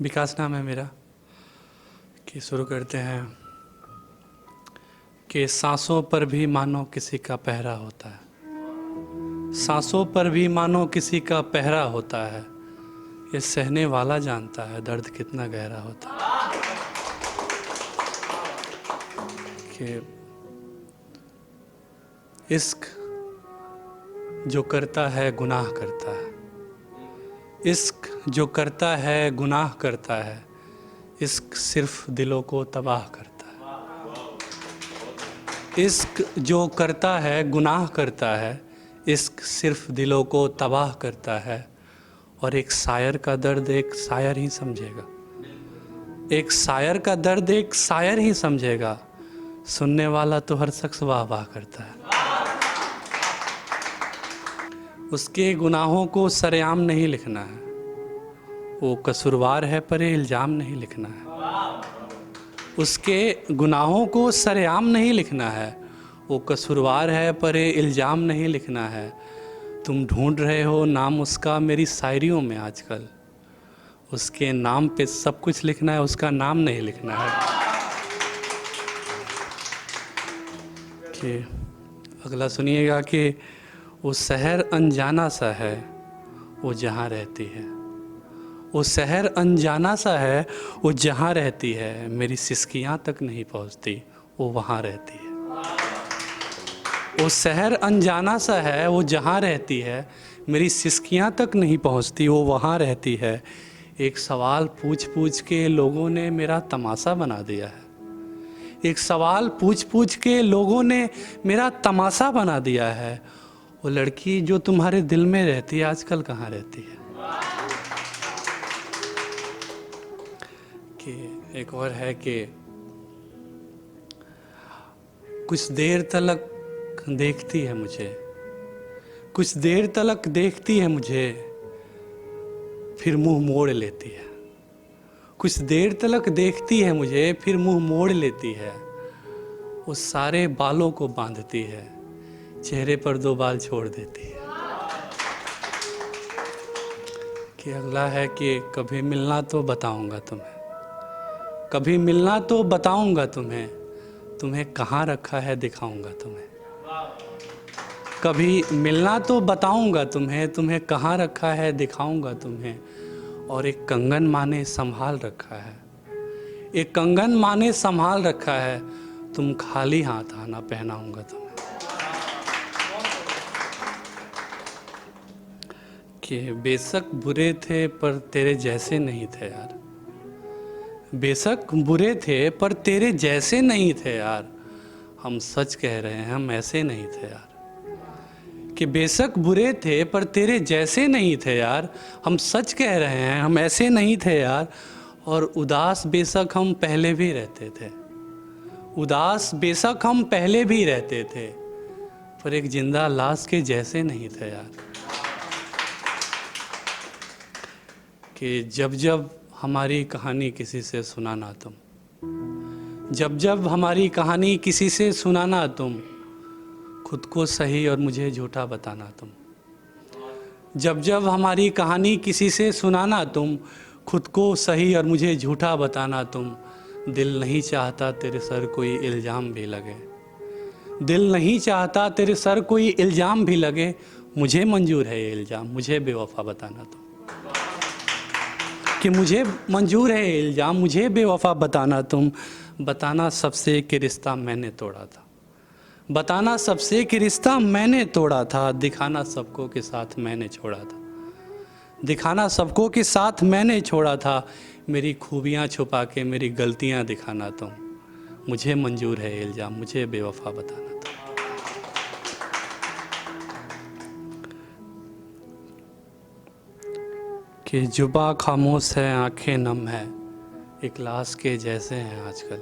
विकास नाम है मेरा। कि शुरू करते हैं कि सांसों पर भी मानो किसी का पहरा होता है, सांसों पर भी मानो किसी का पहरा होता है, ये सहने वाला जानता है दर्द कितना गहरा होता है। कि इश्क जो करता है गुनाह करता है, इश्क जो करता है गुनाह करता है, इश्क सिर्फ दिलों को तबाह करता है। इश्क जो करता है गुनाह करता है, इश्क सिर्फ दिलों को तबाह करता है। और एक शायर का दर्द एक शायर ही समझेगा, एक शायर का दर्द एक शायर ही समझेगा, सुनने वाला तो हर शख्स वाह वाह करता है। उसके गुनाहों को सरेआम नहीं लिखना है, वो कसूरवार है पर इल्ज़ाम नहीं लिखना है। उसके गुनाहों को सरेआम नहीं लिखना है, वो कसूरवार है पर इल्ज़ाम नहीं लिखना है। तुम ढूंढ रहे हो नाम उसका मेरी शायरियों में आजकल, उसके नाम पे सब कुछ लिखना है, उसका नाम नहीं लिखना है। कि अगला सुनिएगा कि वो शहर अनजाना सा है वो जहाँ रहती है, वो शहर अनजाना सा है वो जहाँ रहती है, मेरी सिसकियाँ तक नहीं पहुँचती वो वहाँ रहती है। वो शहर अनजाना सा है वो जहाँ रहती है, मेरी सिसकियाँ तक नहीं पहुँचती वो वहाँ रहती है। एक सवाल पूछ पूछ के लोगों ने मेरा तमाशा बना दिया है, एक सवाल पूछ पूछ के लोगों ने मेरा तमाशा बना दिया है। वो लड़की जो तुम्हारे दिल में रहती है आजकल कहाँ रहती है। कि एक और है कि कुछ देर तलक देखती है मुझे, कुछ देर तलक देखती है मुझे, फिर मुंह मोड़ लेती है। कुछ देर तलक देखती है मुझे, फिर मुंह मोड़ लेती है। वो सारे बालों को बांधती है, चेहरे पर 2 बाल छोड़ देती है। कि अगला है कि कभी मिलना तो बताऊंगा तुम्हें, कभी मिलना तो बताऊंगा तुम्हें, तुम्हें कहाँ रखा है दिखाऊंगा तुम्हें। कभी मिलना तो बताऊंगा तुम्हें, तुम्हें कहाँ रखा है दिखाऊंगा तुम्हें। और एक कंगन माने संभाल रखा है, एक कंगन माने संभाल रखा है, तुम खाली हाथ आना पहनाऊंगा तुम्हें। कि बेशक बुरे थे पर तेरे जैसे नहीं थे यार, बेशक बुरे थे पर तेरे जैसे नहीं थे यार, हम सच कह रहे हैं हम ऐसे नहीं थे यार। कि बेशक बुरे थे पर तेरे जैसे नहीं थे यार, हम सच कह रहे हैं हम ऐसे नहीं थे यार। और उदास बेशक हम पहले भी रहते थे, उदास बेशक हम पहले भी रहते थे, पर एक जिंदा लाश के जैसे नहीं थे यार। कि जब जब हमारी कहानी किसी से सुनाना तुम, जब जब हमारी कहानी किसी से सुनाना तुम, खुद को सही और मुझे झूठा बताना तुम। जब जब हमारी कहानी किसी से सुनाना तुम, खुद को सही और मुझे झूठा बताना तुम। दिल नहीं चाहता तेरे सर कोई इल्ज़ाम भी लगे, दिल नहीं चाहता तेरे सर कोई इल्ज़ाम भी लगे, मुझे मंजूर है ये इल्ज़ाम मुझे बेवफा बताना तुम। कि मुझे मंजूर है ये इल्ज़ाम मुझे बेवफा बताना तुम। बताना सबसे कि रिश्ता मैंने तोड़ा था, बताना सबसे कि रिश्ता मैंने तोड़ा था, दिखाना सबको के साथ मैंने छोड़ा था, दिखाना सबको के साथ मैंने छोड़ा था। मेरी खूबियाँ छुपा के मेरी गलतियाँ दिखाना तुम, मुझे मंजूर है इल्ज़ाम मुझे बेवफा बताना तुम। कि जुबा खामोश है आंखें नम है, एक लाश के जैसे हैं आजकल।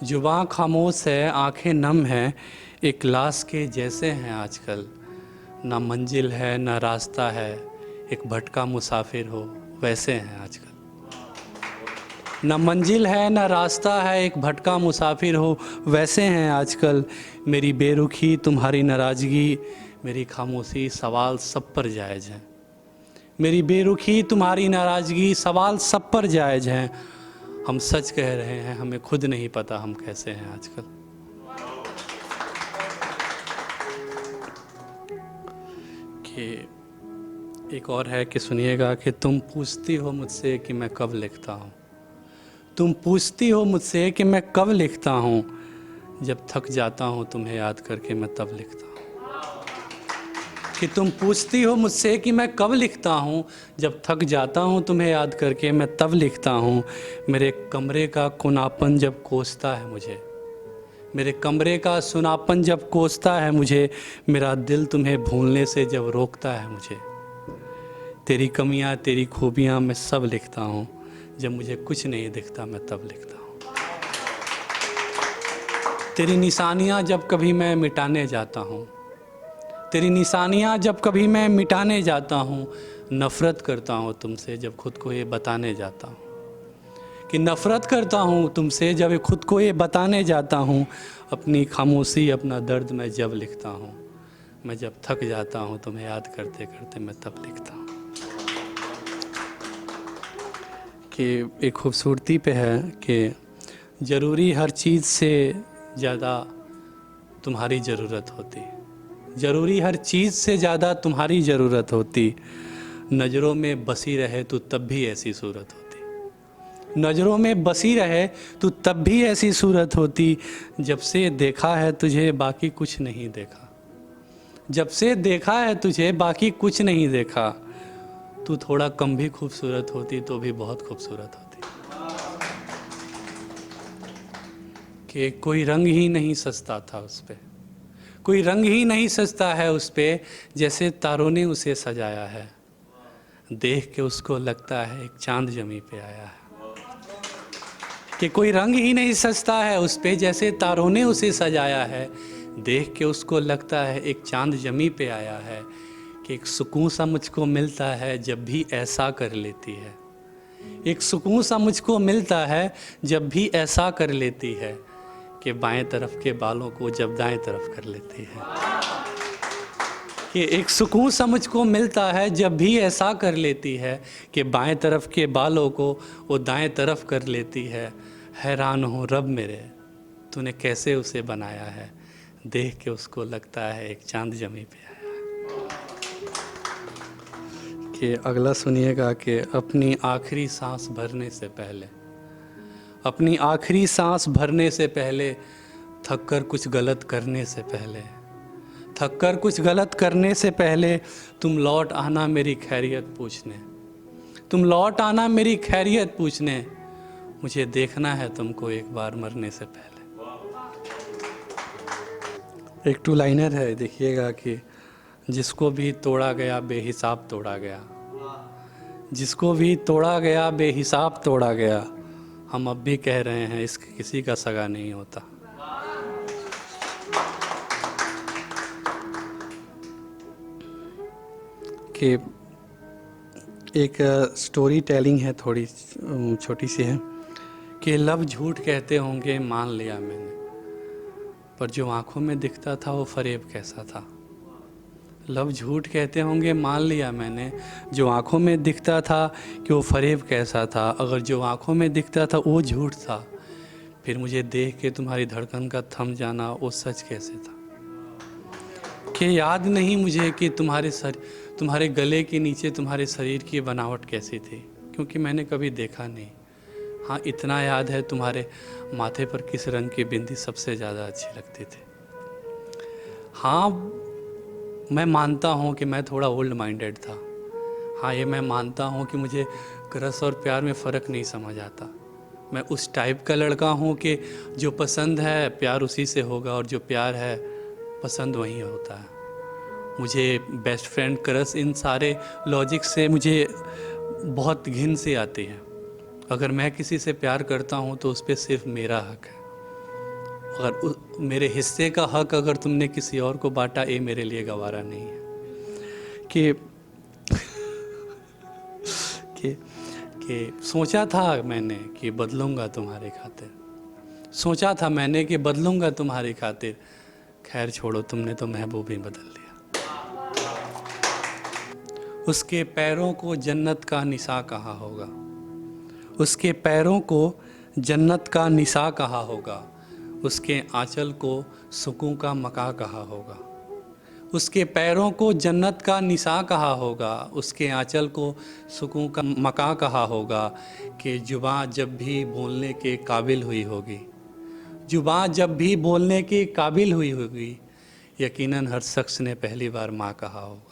जुबां खामोश है आंखें नम हैं, एक लाश के जैसे हैं आजकल। ना मंजिल है ना रास्ता है, एक भटका मुसाफिर हो वैसे हैं आजकल। ना मंजिल है ना रास्ता है, एक भटका मुसाफिर हो वैसे हैं आजकल। मेरी बेरुखी तुम्हारी नाराज़गी, मेरी खामोशी सवाल सब पर जायज़ है, मेरी बेरुखी, तुम्हारी नाराज़गी, सवाल सब पर जायज़ हैं। हम सच कह रहे हैं, हमें खुद नहीं पता हम कैसे हैं आजकल। कि एक और है कि सुनिएगा कि तुम पूछती हो मुझसे कि मैं कब लिखता हूँ। तुम पूछती हो मुझसे कि मैं कब लिखता हूँ, जब थक जाता हूँ तुम्हें याद करके मैं तब लिखता हूँ। कि तुम पूछती हो मुझसे कि मैं कब लिखता हूँ, जब थक जाता हूँ तुम्हें याद करके मैं तब लिखता हूँ। मेरे कमरे का कुनापन जब कोसता है मुझे, मेरे कमरे का सुनापन जब कोसता है मुझे, मेरा दिल तुम्हें भूलने से जब रोकता है मुझे। तेरी कमियाँ तेरी खूबियाँ मैं सब लिखता हूँ, जब मुझे कुछ नहीं दिखता मैं तब लिखता हूँ। तेरी निशानियाँ जब कभी मैं मिटाने जाता हूँ, तेरी निशानियाँ जब कभी मैं मिटाने जाता हूँ, नफ़रत करता हूँ तुमसे जब खुद को ये बताने जाता हूँ। कि नफ़रत करता हूँ तुमसे जब खुद को ये बताने जाता हूँ। अपनी खामोशी अपना दर्द मैं जब लिखता हूँ, मैं जब थक जाता हूँ तुम्हें याद करते करते मैं तब लिखता हूँ। कि एक खूबसूरती पे है कि ज़रूरी हर चीज़ से ज़्यादा तुम्हारी ज़रूरत होती, ज़रूरी हर चीज़ से ज़्यादा तुम्हारी ज़रूरत होती। नज़रों में बसी रहे तो तब भी ऐसी सूरत होती, नज़रों में बसी रहे तो तब भी ऐसी सूरत होती। जब से देखा है तुझे बाकी कुछ नहीं देखा, जब से देखा है तुझे बाकी कुछ नहीं देखा। तू थोड़ा कम भी खूबसूरत होती तो भी बहुत खूबसूरत होती। कि कोई रंग ही नहीं सजता था उस पे, कोई रंग ही नहीं सजता है उस पे, जैसे तारों ने उसे सजाया है। देख के उसको लगता है एक चांद जमी पे आया है। कि कोई रंग ही नहीं सजता है उस पे, जैसे तारों ने उसे सजाया है। देख के उसको लगता है एक चांद जमी पे आया है। कि एक सुकून सा मुझको मिलता है जब भी ऐसा कर लेती है, एक सुकून सा मुझको मिलता है जब भी ऐसा कर लेती है। कि बाएं तरफ के बालों को जब दाएं तरफ कर लेती है। कि एक सुकून सा मुझको मिलता है जब भी ऐसा कर लेती है। कि बाएं तरफ के बालों को वो दाएं तरफ कर लेती है। हैरान हूँ रब मेरे, तूने कैसे उसे बनाया है। देख के उसको लगता है एक चांद जमी पे आया है। कि अगला सुनिएगा कि अपनी आखिरी सांस भरने से पहले, अपनी आखिरी सांस भरने से पहले, थककर कुछ गलत करने से पहले, थककर कुछ गलत करने से पहले, तुम लौट आना मेरी खैरियत पूछने, तुम लौट आना मेरी खैरियत पूछने। मुझे देखना है तुमको एक बार मरने से पहले। एक टू लाइनर है, देखिएगा कि जिसको भी तोड़ा गया बेहिसाब तोड़ा गया, जिसको भी तोड़ा गया बेहिसाब तोड़ा गया। हम अब भी कह रहे हैं इसके किसी का सगा नहीं होता। कि एक स्टोरी टेलिंग है, थोड़ी छोटी सी है। कि लब झूठ कहते होंगे मान लिया मैंने, पर जो आंखों में दिखता था वो फरेब कैसा था। लब झूठ कहते होंगे मान लिया मैंने, जो आंखों में दिखता था कि वो फरेब कैसा था। अगर जो आंखों में दिखता था वो झूठ था, फिर मुझे देख के तुम्हारी धड़कन का थम जाना वो सच कैसे था। कि याद नहीं मुझे कि तुम्हारे गले के नीचे तुम्हारे शरीर की बनावट कैसी थी, क्योंकि मैंने कभी देखा नहीं। हाँ इतना याद है तुम्हारे माथे पर किस रंग की बिंदी सबसे ज़्यादा अच्छी लगती थी। हाँ मैं मानता हूँ कि मैं थोड़ा ओल्ड माइंडेड था। हाँ ये मैं मानता हूँ कि मुझे क्रश और प्यार में फ़र्क नहीं समझ आता। मैं उस टाइप का लड़का हूँ कि जो पसंद है प्यार उसी से होगा, और जो प्यार है पसंद वही होता है। मुझे बेस्ट फ्रेंड क्रश इन सारे लॉजिक से मुझे बहुत घिन सी आती है। अगर मैं किसी से प्यार करता हूँ तो उस पर सिर्फ मेरा हक है। अगर मेरे हिस्से का हक अगर तुमने किसी और को बांटा, ये मेरे लिए गवारा नहीं है। कि सोचा था मैंने कि बदलूंगा तुम्हारे खातिर, सोचा था मैंने कि बदलूंगा तुम्हारी खातिर। खैर छोड़ो, तुमने तो महबूब ही बदल दिया। उसके पैरों को जन्नत का निसा कहा होगा। उसके पैरों को जन्नत का निसा कहा होगा। उसके आंचल को सुकून का मका कहा होगा। उसके पैरों को जन्नत का निसा कहा होगा। उसके आंचल को सुकून का मका कहा होगा। कि जुबां जब भी बोलने के काबिल हुई होगी, जुबां जब भी बोलने के काबिल हुई होगी, यकीनन हर शख्स ने पहली बार माँ कहा होगा।